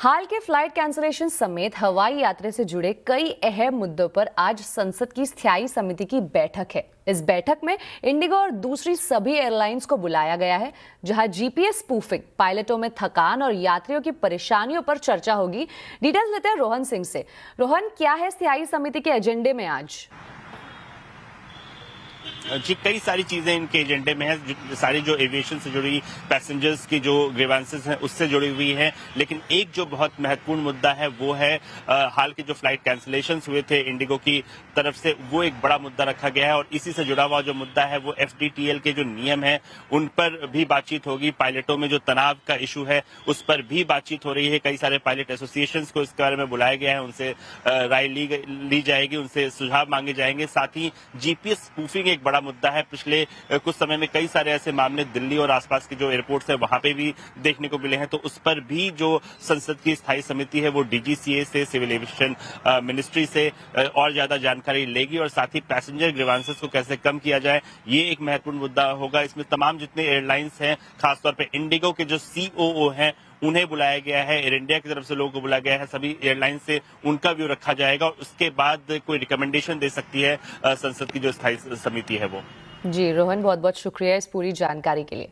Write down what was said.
हाल के flight cancellation समेत हवाई यात्रा से जुड़े कई अहम मुद्दों पर आज संसद की स्थायी समिति की बैठक है। इस बैठक में इंडिगो और दूसरी सभी एयरलाइंस को बुलाया गया है, जहां जीपीएस स्पूफिंग, पायलटों में थकान और यात्रियों की परेशानियों पर चर्चा होगी। डिटेल्स लेते हैं रोहन सिंह से। रोहन, क्या है स्थायी समिति के एजेंडे में आज? जी, कई सारी चीजें इनके एजेंडे में है। सारी जो एविएशन से जुड़ी, पैसेंजर्स की जो ग्रीवेंसेस हैं उससे जुड़ी हुई है। लेकिन एक जो बहुत महत्वपूर्ण मुद्दा है वो है हाल के जो फ्लाइट कैंसलेशंस हुए थे इंडिगो की तरफ से, वो एक बड़ा मुद्दा रखा गया है। और इसी से जुड़ा हुआ जो मुद्दा है वो एफडीटीएल के जो नियम है उन पर भी बातचीत होगी। पायलटों में जो तनाव का इशू है उस पर भी बातचीत हो रही है। कई सारे पायलट एसोसिएशन को इसके बारे में बुलाया गया है, उनसे राय ली जाएगी, उनसे सुझाव मांगे जाएंगे। साथ ही जीपीएस स्पूफिंग एक बड़ा मुद्दा है। पिछले कुछ समय में कई सारे ऐसे मामले दिल्ली और आसपास के जो एयरपोर्ट्स है वहां पे भी देखने को मिले हैं। तो उस पर भी जो संसद की स्थायी समिति है वो डीजीसीए से, सिविल एविएशन मिनिस्ट्री से और ज्यादा जानकारी लेगी। और साथ ही पैसेंजर ग्रीवेंसेस को कैसे कम किया जाए, ये एक महत्वपूर्ण मुद्दा होगा। इसमें तमाम जितने एयरलाइंस हैं, खासतौर पर इंडिगो के जो सीओओ हैं उन्हें बुलाया गया है। एयर इंडिया की तरफ से लोगों को बुलाया गया है। सभी एयरलाइन से उनका व्यू रखा जाएगा और उसके बाद कोई रिकमेंडेशन दे सकती है संसद की जो स्थायी समिति है वो। जी रोहन, बहुत बहुत शुक्रिया इस पूरी जानकारी के लिए।